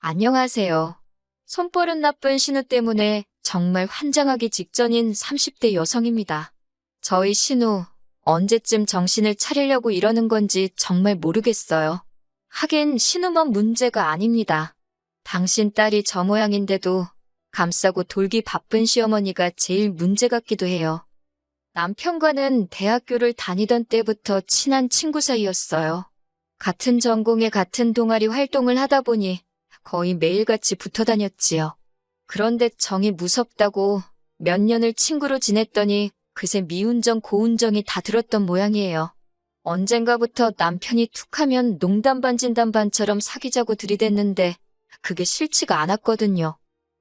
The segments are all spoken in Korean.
안녕하세요. 손버릇 나쁜 신우 때문에 정말 환장하기 직전인 30대 여성입니다. 저희 신우, 언제쯤 정신을 차리려고 이러는 건지 정말 모르겠어요. 하긴 신우만 문제가 아닙니다. 당신 딸이 저 모양인데도 감싸고 돌기 바쁜 시어머니가 제일 문제 같기도 해요. 남편과는 대학교를 다니던 때부터 친한 친구 사이였어요. 같은 전공에 같은 동아리 활동을 하다 보니 거의 매일같이 붙어 다녔지요. 그런데 정이 무섭다고 몇 년을 친구로 지냈더니 그새 미운정 고운정이 다 들었던 모양이에요. 언젠가부터 남편이 툭하면 농담 반 진담 반처럼 사귀자고 들이댔는데 그게 싫지가 않았거든요.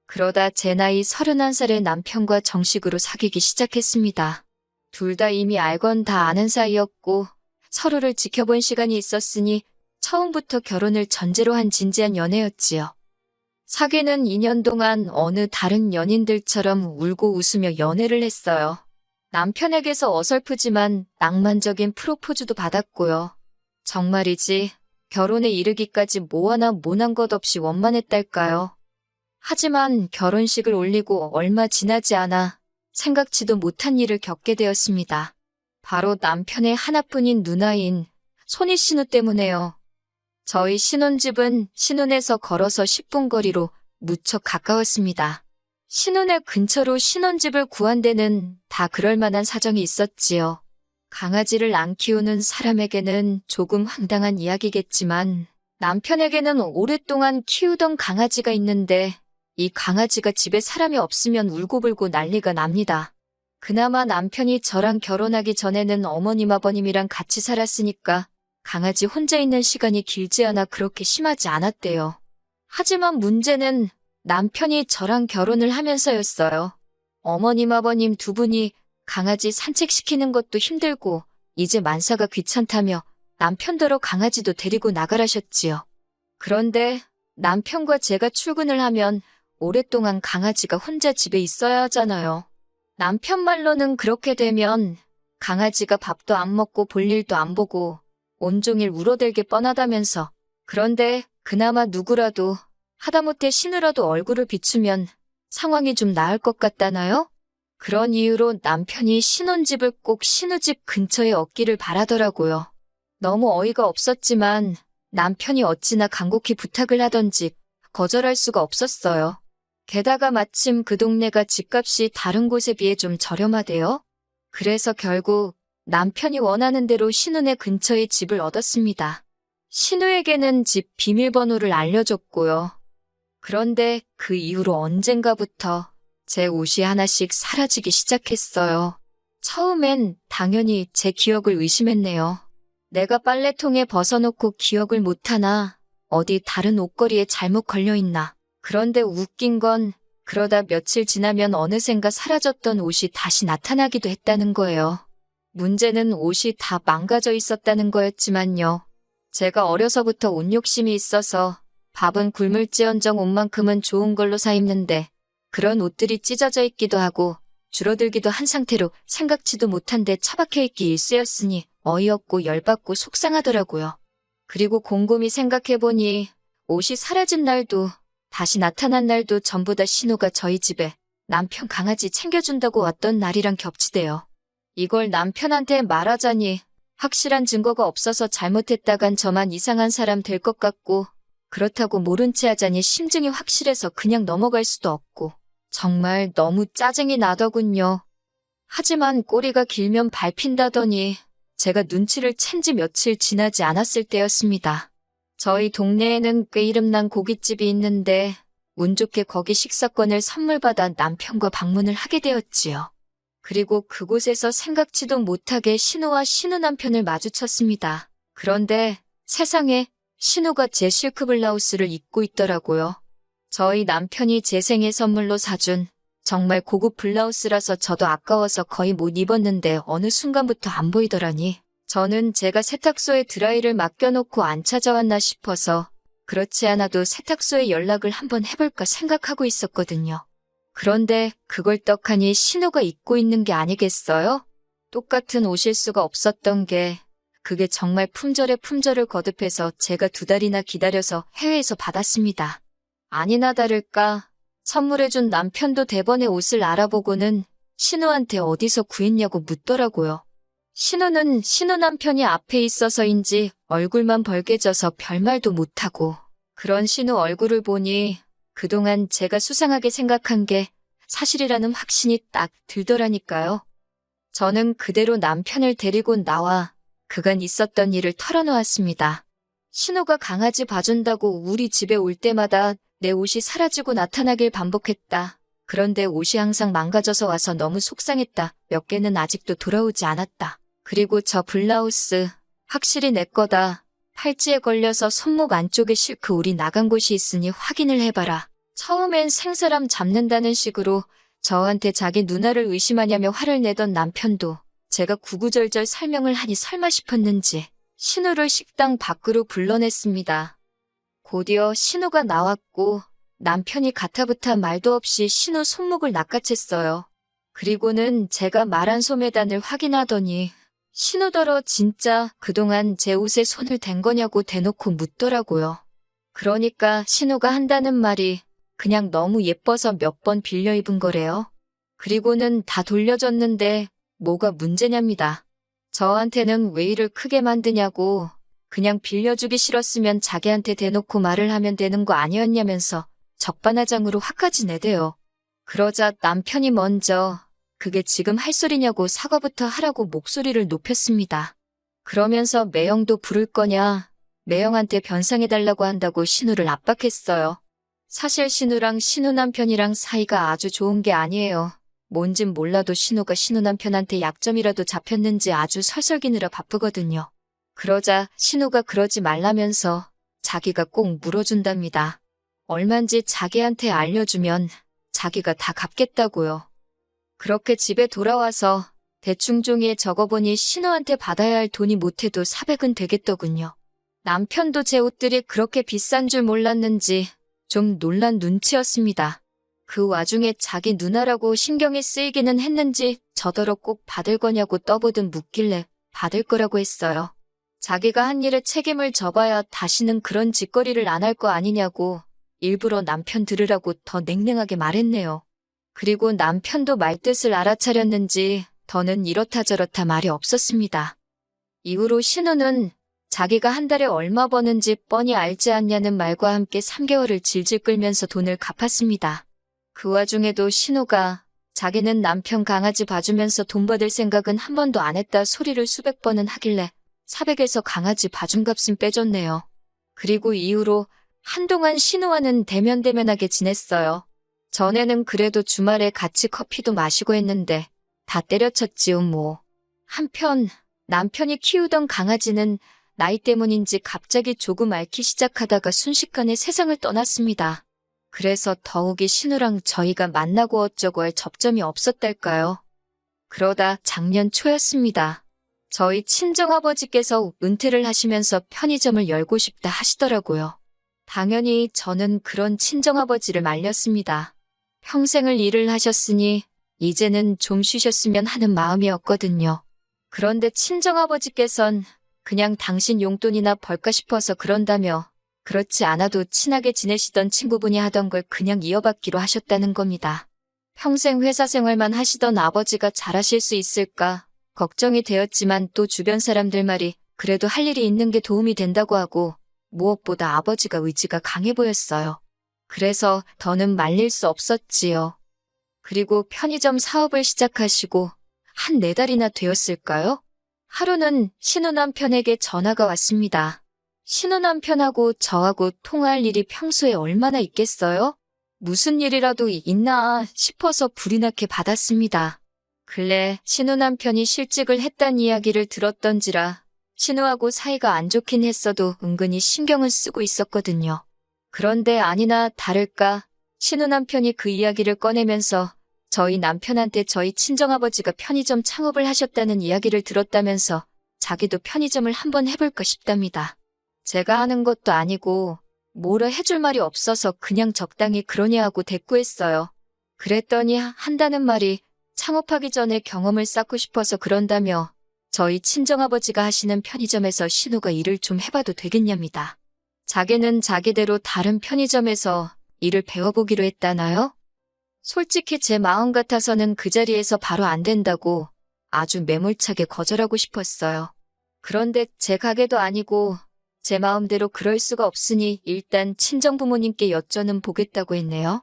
그러다 제 나이 31살의 남편과 정식으로 사귀기 시작했습니다. 둘 다 이미 알건 다 아는 사이였고 서로를 지켜본 시간이 있었으니 처음부터 결혼을 전제로 한 진지한 연애였지요. 사귀는 2년 동안 어느 다른 연인들처럼 울고 웃으며 연애를 했어요. 남편에게서 어설프지만 낭만적인 프로포즈도 받았고요. 정말이지 결혼에 이르기까지 뭐 하나 모난 것 없이 원만했달까요. 하지만 결혼식을 올리고 얼마 지나지 않아 생각지도 못한 일을 겪게 되었습니다. 바로 남편의 하나뿐인 누나인 손희 신우 때문에요. 저희 신혼집은 신혼에서 걸어서 10분 거리로 무척 가까웠습니다. 신혼의 근처로 신혼집을 구한 데는 다 그럴 만한 사정이 있었지요. 강아지를 안 키우는 사람에게는 조금 황당한 이야기겠지만 남편에게는 오랫동안 키우던 강아지가 있는데 이 강아지가 집에 사람이 없으면 울고불고 난리가 납니다. 그나마 남편이 저랑 결혼하기 전에는 어머님 아버님이랑 같이 살았으니까 강아지 혼자 있는 시간이 길지 않아 그렇게 심하지 않았대요. 하지만 문제는 남편이 저랑 결혼을 하면서였어요. 어머님 아버님 두 분이 강아지 산책시키는 것도 힘들고 이제 만사가 귀찮다며 남편더러 강아지도 데리고 나가라셨지요. 그런데 남편과 제가 출근을 하면 오랫동안 강아지가 혼자 집에 있어야 하잖아요. 남편 말로는 그렇게 되면 강아지가 밥도 안 먹고 볼 일도 안 보고 온종일 울어댈 게 뻔하다면서. 그런데 그나마 누구라도 하다못해 신우라도 얼굴을 비추면 상황이 좀 나을 것 같다나요? 그런 이유로 남편이 신혼집을 꼭 신우집 근처에 얻기를 바라더라고요. 너무 어이가 없었지만 남편이 어찌나 간곡히 부탁을 하던지 거절할 수가 없었어요. 게다가 마침 그 동네가 집값이 다른 곳에 비해 좀 저렴하대요. 그래서 결국 남편이 원하는 대로 신우네 근처에 집을 얻었습니다. 신우에게는 집 비밀번호를 알려줬고요. 그런데 그 이후로 언젠가부터 제 옷이 하나씩 사라지기 시작했어요. 처음엔 당연히 제 기억을 의심했네요. 내가 빨래통에 벗어놓고 기억을 못하나 어디 다른 옷걸이에 잘못 걸려있나. 그런데 웃긴 건 그러다 며칠 지나면 어느샌가 사라졌던 옷이 다시 나타나기도 했다는 거예요. 문제는 옷이 다 망가져 있었다는 거였지만요. 제가 어려서부터 옷 욕심이 있어서 밥은 굶을지언정 옷만큼은 좋은 걸로 사 입는데 그런 옷들이 찢어져 있기도 하고 줄어들기도 한 상태로 생각지도 못한 데 처박혀 있기 일쑤였으니 어이없고 열받고 속상하더라고요. 그리고 곰곰이 생각해보니 옷이 사라진 날도 다시 나타난 날도 전부 다 신우가 저희 집에 남편 강아지 챙겨준다고 왔던 날이랑 겹치대요. 이걸 남편한테 말하자니 확실한 증거가 없어서 잘못했다간 저만 이상한 사람 될 것 같고 그렇다고 모른 채 하자니 심증이 확실해서 그냥 넘어갈 수도 없고 정말 너무 짜증이 나더군요. 하지만 꼬리가 길면 밟힌다더니 제가 눈치를 챈 지 며칠 지나지 않았을 때였습니다. 저희 동네에는 꽤 이름난 고깃집이 있는데 운 좋게 거기 식사권을 선물 받아 남편과 방문을 하게 되었지요. 그리고 그곳에서 생각지도 못하게 신우와 신우 남편을 마주쳤습니다. 그런데 세상에 신우가 제 실크 블라우스를 입고 있더라고요. 저희 남편이 제 생일 선물로 사준 정말 고급 블라우스라서 저도 아까워서 거의 못 입었는데 어느 순간부터 안 보이더라니. 저는 제가 세탁소에 드라이를 맡겨놓고 안 찾아왔나 싶어서 그렇지 않아도 세탁소에 연락을 한번 해볼까 생각하고 있었거든요. 그런데 그걸 떡하니 신우가 입고 있는 게 아니겠어요? 똑같은 옷일 수가 없었던 게 그게 정말 품절에 품절을 거듭해서 제가 2달이나 기다려서 해외에서 받았습니다. 아니나 다를까 선물해준 남편도 대번에 옷을 알아보고는 신우한테 어디서 구했냐고 묻더라고요. 신우는 신우 남편이 앞에 있어서인지 얼굴만 벌개져서 별말도 못하고 그런 신우 얼굴을 보니 그동안 제가 수상하게 생각한 게 사실이라는 확신이 딱 들더라니까요. 저는 그대로 남편을 데리고 나와 그간 있었던 일을 털어놓았습니다. 신우가 강아지 봐준다고 우리 집에 올 때마다 내 옷이 사라지고 나타나길 반복했다. 그런데 옷이 항상 망가져서 와서 너무 속상했다. 몇 개는 아직도 돌아오지 않았다. 그리고 저 블라우스 확실히 내 거다. 팔찌에 걸려서 손목 안쪽에 실크 울이 나간 곳이 있으니 확인을 해봐라. 처음엔 생사람 잡는다는 식으로 저한테 자기 누나를 의심하냐며 화를 내던 남편도 제가 구구절절 설명을 하니 설마 싶었는지 신우를 식당 밖으로 불러냈습니다. 곧이어 신우가 나왔고 남편이 가타부타 말도 없이 신우 손목을 낚아챘어요. 그리고는 제가 말한 소매단을 확인하더니 신우더러 진짜 그동안 제 옷에 손을 댄 거냐고 대놓고 묻더라고요. 그러니까 신우가 한다는 말이 그냥 너무 예뻐서 몇 번 빌려 입은 거래요. 그리고는 다 돌려줬는데 뭐가 문제냐입니다. 저한테는 왜 일을 크게 만드냐고 그냥 빌려주기 싫었으면 자기한테 대놓고 말을 하면 되는 거 아니었냐면서 적반하장으로 화까지 내대요. 그러자 남편이 먼저 그게 지금 할 소리냐고 사과부터 하라고 목소리를 높였습니다. 그러면서 매형도 부를 거냐, 매형한테 변상해달라고 한다고 신우를 압박했어요. 사실 신우랑 신우 남편이랑 사이가 아주 좋은 게 아니에요. 뭔진 몰라도 신우가 신우 남편한테 약점이라도 잡혔는지 아주 설설기느라 바쁘거든요. 그러자 신우가 그러지 말라면서 자기가 꼭 물어준답니다. 얼만지 자기한테 알려주면 자기가 다 갚겠다고요. 그렇게 집에 돌아와서 대충 종이에 적어보니 신우한테 받아야 할 돈이 못해도 400은 되겠더군요. 남편도 제 옷들이 그렇게 비싼 줄 몰랐는지 좀 놀란 눈치였습니다. 그 와중에 자기 누나라고 신경이 쓰이기는 했는지 저더러 꼭 받을 거냐고 떠보듯 묻길래 받을 거라고 했어요. 자기가 한 일에 책임을 져봐야 다시는 그런 짓거리를 안 할 거 아니냐고 일부러 남편 들으라고 더 냉랭하게 말했네요. 그리고 남편도 말뜻을 알아차렸는지 더는 이렇다 저렇다 말이 없었습니다. 이후로 신우는 자기가 한 달에 얼마 버는지 뻔히 알지 않냐는 말과 함께 3개월을 질질 끌면서 돈을 갚았습니다. 그 와중에도 신우가 자기는 남편 강아지 봐주면서 돈 받을 생각은 한 번도 안 했다 소리를 수백 번은 하길래 400에서 강아지 봐준 값은 빼줬네요. 그리고 이후로 한동안 신우와는 대면대면하게 지냈어요. 전에는 그래도 주말에 같이 커피도 마시고 했는데 다 때려쳤지요 뭐. 한편 남편이 키우던 강아지는 나이 때문인지 갑자기 조금 앓기 시작하다가 순식간에 세상을 떠났습니다. 그래서 더욱이 신우랑 저희가 만나고 어쩌고 할 접점이 없었달까요. 그러다 작년 초였습니다. 저희 친정아버지께서 은퇴를 하시면서 편의점을 열고 싶다 하시더라고요. 당연히 저는 그런 친정아버지를 말렸습니다. 평생을 일을 하셨으니 이제는 좀 쉬셨으면 하는 마음이었거든요. 그런데 친정아버지께선 그냥 당신 용돈이나 벌까 싶어서 그런다며 그렇지 않아도 친하게 지내시던 친구분이 하던 걸 그냥 이어받기로 하셨다는 겁니다. 평생 회사 생활만 하시던 아버지가 잘하실 수 있을까 걱정이 되었지만 또 주변 사람들 말이 그래도 할 일이 있는 게 도움이 된다고 하고 무엇보다 아버지가 의지가 강해 보였어요. 그래서 더는 말릴 수 없었지요. 그리고 편의점 사업을 시작하시고 한 4달이나 되었을까요? 하루는 신우 남편에게 전화가 왔습니다. 신우 남편하고 저하고 통화할 일이 평소에 얼마나 있겠어요? 무슨 일이라도 있나 싶어서 불이 나게 받았습니다. 근래 신우 남편이 실직을 했단 이야기를 들었던지라 신우하고 사이가 안 좋긴 했어도 은근히 신경을 쓰고 있었거든요. 그런데 아니나 다를까 신우 남편이 그 이야기를 꺼내면서 저희 남편한테 저희 친정아버지가 편의점 창업을 하셨다는 이야기를 들었다면서 자기도 편의점을 한번 해볼까 싶답니다. 제가 하는 것도 아니고 뭐라 해줄 말이 없어서 그냥 적당히 그러니 하고 대꾸했어요. 그랬더니 한다는 말이 창업하기 전에 경험을 쌓고 싶어서 그런다며 저희 친정아버지가 하시는 편의점에서 신우가 일을 좀 해봐도 되겠냐입니다. 자기는 자기대로 다른 편의점에서 일을 배워보기로 했다나요? 솔직히 제 마음 같아서는 그 자리에서 바로 안 된다고 아주 매몰차게 거절하고 싶었어요. 그런데 제 가게도 아니고 제 마음대로 그럴 수가 없으니 일단 친정부모님께 여쭤는 보겠다고 했네요.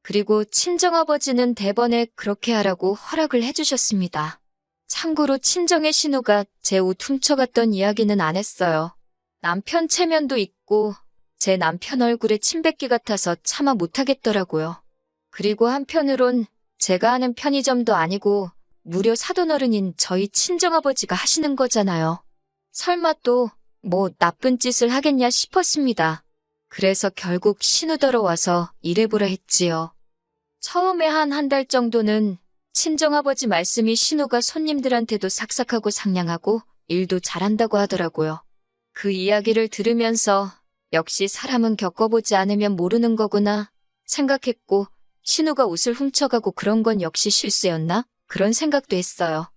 그리고 친정아버지는 대번에 그렇게 하라고 허락을 해주셨습니다. 참고로 친정의 신우가 제 옷 훔쳐갔던 이야기는 안 했어요. 남편 체면도 있고 제 남편 얼굴에 침 뱉기 같아서 차마 못하겠더라고요. 그리고 한편으론 제가 하는 편의점도 아니고 무려 사돈어른인 저희 친정아버지가 하시는 거잖아요. 설마 또 뭐 나쁜 짓을 하겠냐 싶었습니다. 그래서 결국 신우더러 와서 일해보라 했지요. 처음에 한 달 정도는 친정아버지 말씀이 신우가 손님들한테도 삭삭하고 상냥하고 일도 잘한다고 하더라고요. 그 이야기를 들으면서 역시 사람은 겪어보지 않으면 모르는 거구나 생각했고 신우가 옷을 훔쳐가고 그런 건 역시 실수였나? 그런 생각도 했어요.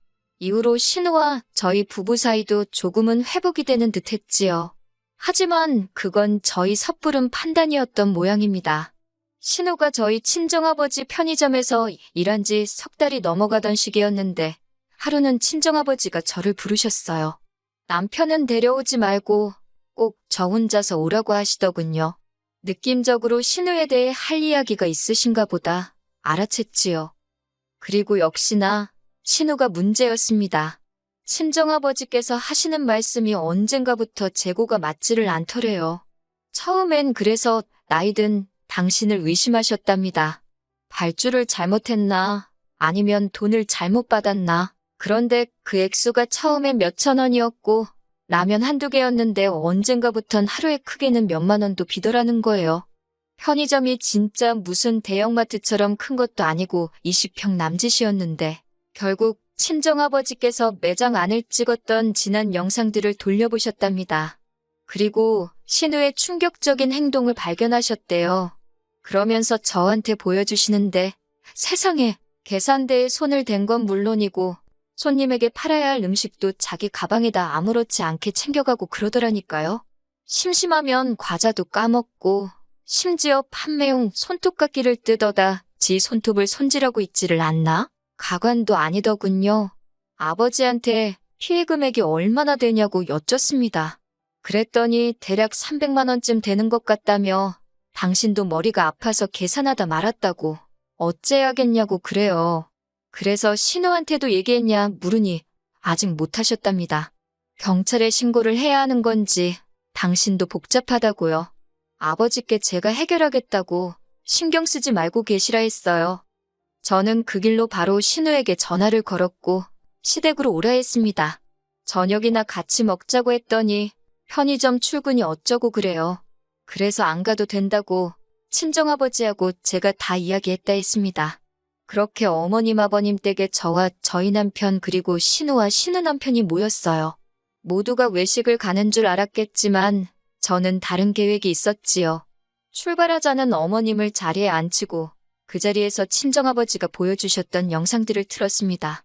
이후로 신우와 저희 부부 사이도 조금은 회복이 되는 듯 했지요. 하지만 그건 저희 섣부른 판단이었던 모양입니다. 신우가 저희 친정아버지 편의점에서 일한 지 석 달이 넘어가던 시기였는데 하루는 친정아버지가 저를 부르셨어요. 남편은 데려오지 말고 꼭 저 혼자서 오라고 하시더군요. 느낌적으로 신우에 대해 할 이야기가 있으신가 보다 알아챘지요. 그리고 역시나 신우가 문제였습니다. 친정아버지께서 하시는 말씀이 언젠가부터 재고가 맞지를 않더래요. 처음엔 그래서 나이든 당신을 의심하셨답니다. 발주를 잘못했나 아니면 돈을 잘못 받았나. 그런데 그 액수가 처음엔 몇천 원이었고 라면 한두 개였는데 언젠가부턴 하루에 크게는 몇만 원도 비더라는 거예요. 편의점이 진짜 무슨 대형마트처럼 큰 것도 아니고 20평 남짓이었는데 결국 친정아버지께서 매장 안을 찍었던 지난 영상들을 돌려보셨답니다. 그리고 신우의 충격적인 행동을 발견하셨대요. 그러면서 저한테 보여주시는데 세상에 계산대에 손을 댄 건 물론이고 손님에게 팔아야 할 음식도 자기 가방에다 아무렇지 않게 챙겨가고 그러더라니까요. 심심하면 과자도 까먹고 심지어 판매용 손톱깎이를 뜯어다 지 손톱을 손질하고 있지를 않나? 가관도 아니더군요. 아버지한테 피해 금액이 얼마나 되냐고 여쭙습니다. 그랬더니 대략 300만 원쯤 되는 것 같다며 당신도 머리가 아파서 계산하다 말았다고 어째야겠냐고 그래요. 그래서 신우한테도 얘기했냐 물으니 아직 못하셨답니다. 경찰에 신고를 해야 하는 건지 당신도 복잡하다고요. 아버지께 제가 해결하겠다고 신경 쓰지 말고 계시라 했어요. 저는 그 길로 바로 신우에게 전화를 걸었고 시댁으로 오라 했습니다. 저녁이나 같이 먹자고 했더니 편의점 출근이 어쩌고 그래요. 그래서 안 가도 된다고 친정아버지하고 제가 다 이야기했다 했습니다. 그렇게 어머님 아버님 댁에 저와 저희 남편 그리고 신우와 신우 남편이 모였어요. 모두가 외식을 가는 줄 알았겠지만 저는 다른 계획이 있었지요. 출발하자는 어머님을 자리에 앉히고 그 자리에서 친정아버지가 보여주셨던 영상들을 틀었습니다.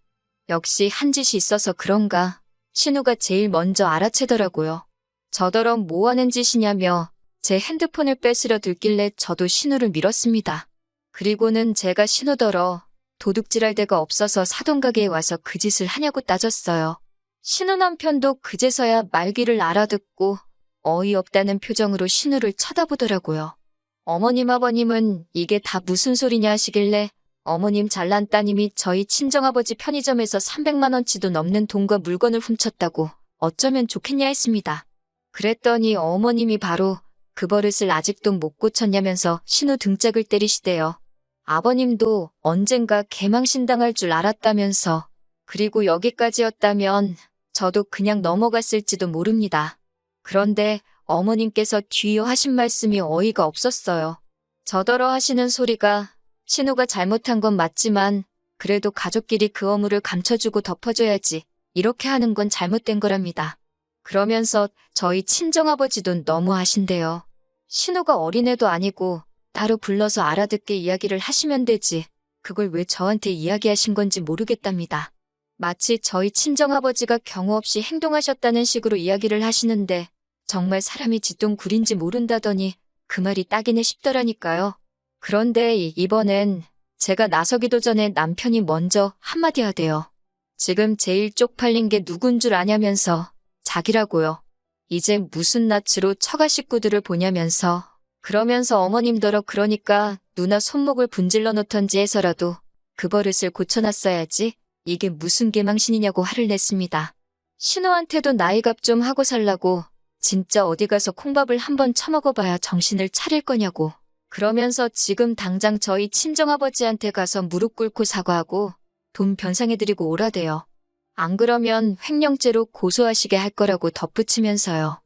역시 한 짓이 있어서 그런가 신우가 제일 먼저 알아채더라고요. 저더러 뭐 하는 짓이냐며 제 핸드폰을 뺏으려 들길래 저도 신우를 밀었습니다. 그리고는 제가 신우더러 도둑질할 데가 없어서 사돈가게에 와서 그 짓을 하냐고 따졌어요. 신우 남편도 그제서야 말귀를 알아듣고 어이없다는 표정으로 신우를 쳐다보더라고요. 어머님 아버님은 이게 다 무슨 소리냐 하시길래 어머님 잘난 따님이 저희 친정아버지 편의점에서 300만 원치도 넘는 돈과 물건을 훔쳤다고 어쩌면 좋겠냐 했습니다. 그랬더니 어머님이 바로 그 버릇을 아직도 못 고쳤냐면서 신우 등짝을 때리시대요. 아버님도 언젠가 개망신당할 줄 알았다면서 그리고 여기까지였다면 저도 그냥 넘어갔을지도 모릅니다. 그런데 어머님께서 뒤이어 하신 말씀이 어이가 없었어요. 저더러 하시는 소리가 신우가 잘못한 건 맞지만 그래도 가족끼리 그 허물을 감춰주고 덮어줘야지 이렇게 하는 건 잘못된 거랍니다. 그러면서 저희 친정아버지도 너무하신대요. 신우가 어린애도 아니고 따로 불러서 알아듣게 이야기를 하시면 되지 그걸 왜 저한테 이야기하신 건지 모르겠답니다. 마치 저희 친정아버지가 경우 없이 행동하셨다는 식으로 이야기를 하시는데 정말 사람이 쥐똥굴인지 모른다더니 그 말이 딱이네 싶더라니까요. 그런데 이번엔 제가 나서기도 전에 남편이 먼저 한마디 하대요. 지금 제일 쪽팔린 게 누군 줄 아냐면서 자기라고요. 이제 무슨 낯으로 처가 식구들을 보냐면서 그러면서 어머님더러 그러니까 누나 손목을 분질러 놓던지 해서라도 그 버릇을 고쳐놨어야지 이게 무슨 개망신이냐고 화를 냈습니다. 신우한테도 나이값 좀 하고 살라고 진짜 어디 가서 콩밥을 한번 처먹어봐야 정신을 차릴 거냐고 그러면서 지금 당장 저희 친정아버지한테 가서 무릎 꿇고 사과하고 돈 변상해드리고 오라대요. 안 그러면 횡령죄로 고소하시게 할 거라고 덧붙이면서요.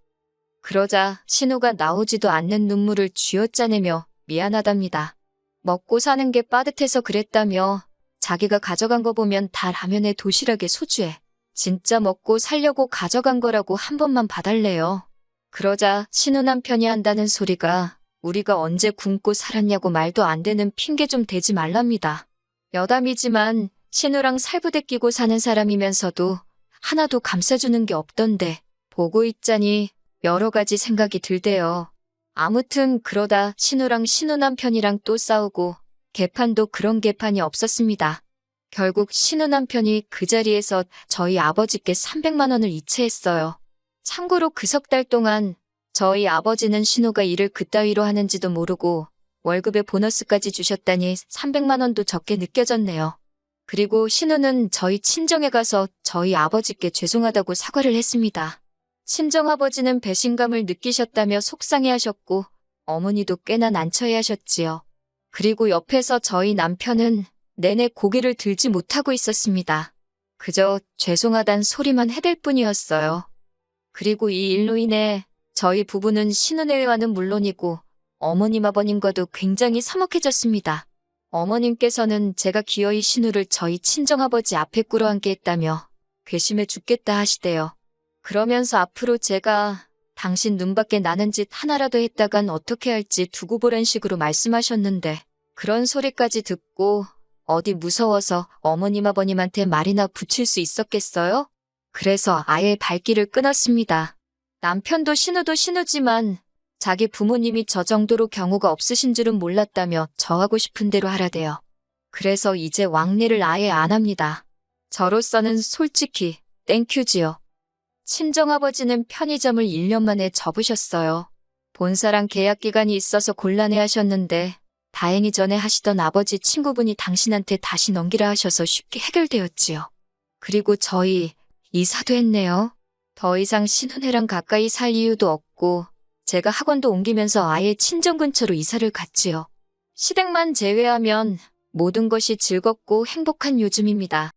그러자 신우가 나오지도 않는 눈물을 쥐어짜내며 미안하답니다. 먹고 사는 게 빠듯해서 그랬다며 자기가 가져간 거 보면 다 라면에 도시락에 소주에 진짜 먹고 살려고 가져간 거라고 한 번만 봐달래요. 그러자 신우 남편이 한다는 소리가 우리가 언제 굶고 살았냐고 말도 안 되는 핑계 좀 대지 말랍니다. 여담이지만 신우랑 살부대 끼고 사는 사람이면서도 하나도 감싸주는 게 없던데 보고 있자니 여러 가지 생각이 들대요. 아무튼 그러다 신우랑 신우 남편이랑 또 싸우고 개판도 그런 개판이 없었습니다. 결국 신우 남편이 그 자리에서 저희 아버지께 300만 원을 이체했어요. 참고로 그 석 달 동안 저희 아버지는 신우가 일을 그따위로 하는지도 모르고 월급에 보너스까지 주셨다니 300만 원도 적게 느껴졌네요. 그리고 신우는 저희 친정에 가서 저희 아버지께 죄송하다고 사과를 했습니다. 친정아버지는 배신감을 느끼셨다며 속상해하셨고 어머니도 꽤나 난처해하셨지요. 그리고 옆에서 저희 남편은 내내 고개를 들지 못하고 있었습니다. 그저 죄송하단 소리만 해댈 뿐이었어요. 그리고 이 일로 인해 저희 부부는 신우네와는 물론이고 어머님 아버님과도 굉장히 서먹해졌습니다. 어머님께서는 제가 기어이 신우를 저희 친정아버지 앞에 꿇어앉게 했다며 괘씸해 죽겠다 하시대요. 그러면서 앞으로 제가 당신 눈밖에 나는 짓 하나라도 했다간 어떻게 할지 두고 보란 식으로 말씀하셨는데 그런 소리까지 듣고 어디 무서워서 어머님 아버님한테 말이나 붙일 수 있었겠어요? 그래서 아예 발길을 끊었습니다. 남편도 신우도 신우지만 자기 부모님이 저 정도로 경우가 없으신 줄은 몰랐다며 저하고 싶은 대로 하라대요. 그래서 이제 왕래를 아예 안 합니다. 저로서는 솔직히 땡큐지요. 친정아버지는 편의점을 1년 만에 접으셨어요. 본사랑 계약 기간이 있어서 곤란해하셨는데 다행히 전에 하시던 아버지 친구분이 당신한테 다시 넘기라 하셔서 쉽게 해결되었지요. 그리고 저희 이사도 했네요. 더 이상 신우네랑 가까이 살 이유도 없고 제가 학원도 옮기면서 아예 친정 근처로 이사를 갔지요. 시댁만 제외하면 모든 것이 즐겁고 행복한 요즘입니다.